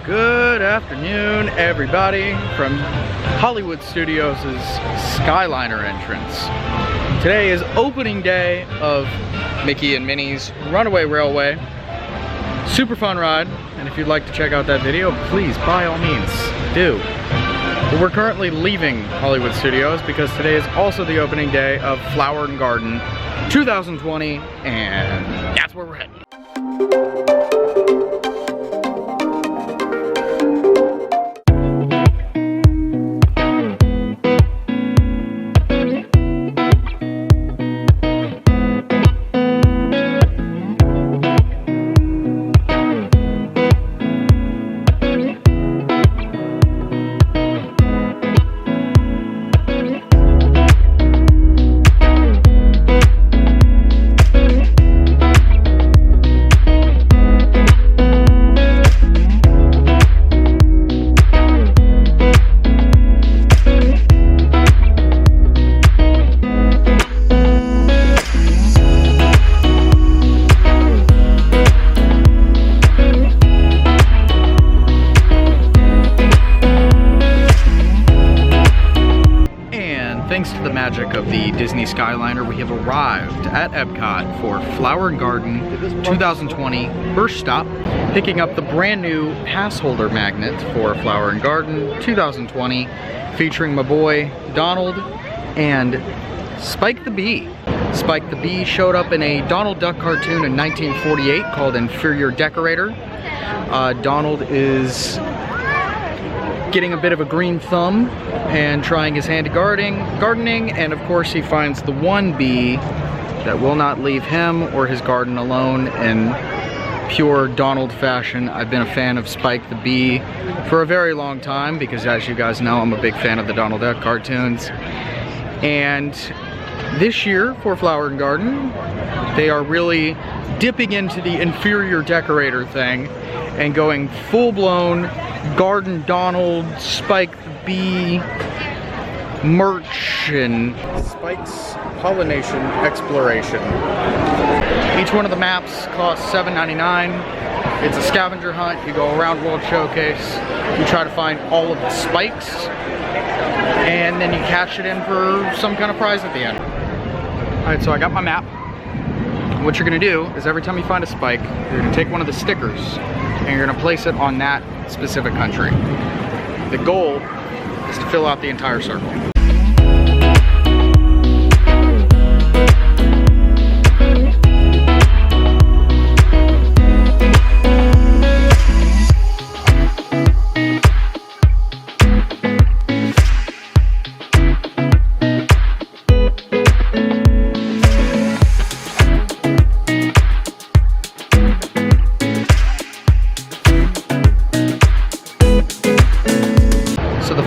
Good afternoon, everybody, from Hollywood Studios' Skyliner entrance. Today is opening day of Mickey and Minnie's Runaway Railway. Super fun ride, and if you'd like to check out that video, please, by all means, do. But we're currently leaving Hollywood Studios because today is also the opening day of Flower and Garden 2020, and that's where we're heading. Thanks to the magic of the Disney Skyliner, we have arrived at Epcot for Flower and Garden 2020 first stop, picking up the brand new pass holder magnet for Flower and Garden 2020, featuring my boy Donald and Spike the Bee. Spike the Bee showed up in a Donald Duck cartoon in 1948 called Inferior Decorator. Donald is getting a bit of a green thumb and trying his hand at gardening, and of course he finds the one bee that will not leave him or his garden alone in pure Donald fashion. I've been a fan of Spike the Bee for a very long time because, as you guys know, I'm a big fan of the Donald Duck cartoons. And this year for Flower and Garden, they are really dipping into the Inferior Decorator thing and going full-blown Garden Donald, Spike the Bee merch, and Spike's Pollination Exploration. Each one of the maps costs $7.99. It's a scavenger hunt. You go around World Showcase, you try to find all of the spikes, and then you cash it in for some kind of prize at the end. Alright, so I got my map. What you're gonna do is every time you find a spike, you're gonna take one of the stickers and you're gonna place it on that specific country. The goal is to fill out the entire circle.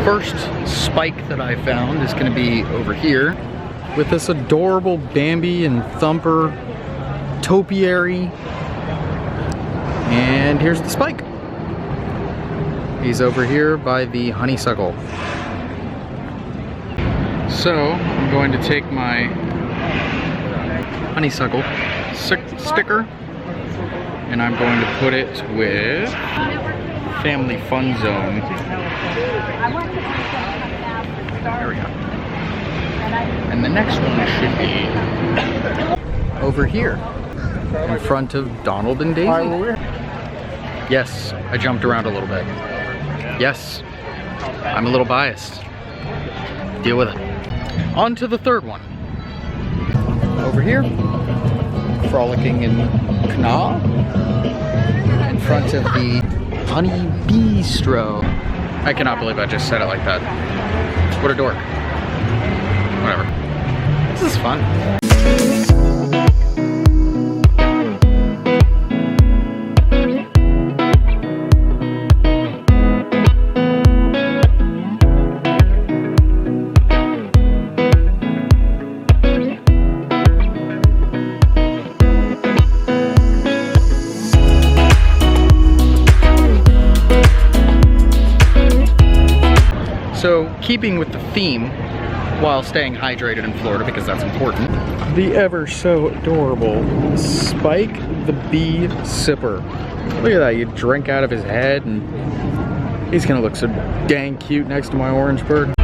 First spike that I found is going to be over here with this adorable Bambi and Thumper topiary, and here's the spike. He's over here by the honeysuckle. So I'm going to take my honeysuckle sticker and I'm going to put it with Family Fun Zone. There we go. And the next one should be over here in front of Donald and Daisy. Yes, I jumped around a little bit. Yes, I'm a little biased. Deal with it. On to the third one. Over here, frolicking in Knah, in front of the Honey Bistro. I cannot believe I just said it like that. What a dork. Whatever. This is fun. So, keeping with the theme, while staying hydrated in Florida, because that's important, the ever so adorable Spike the Bee Sipper. Look at that, you drink out of his head, and he's gonna look so dang cute next to my orange bird.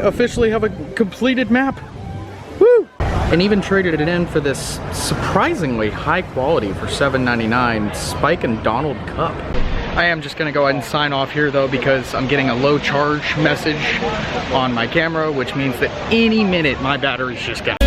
Officially have a completed map. Woo! And even traded it in for this surprisingly high quality for $7.99 Spike and Donald Cup. I am just gonna go ahead and sign off here though, because I'm getting a low charge message on my camera, which means that any minute my battery's just gonna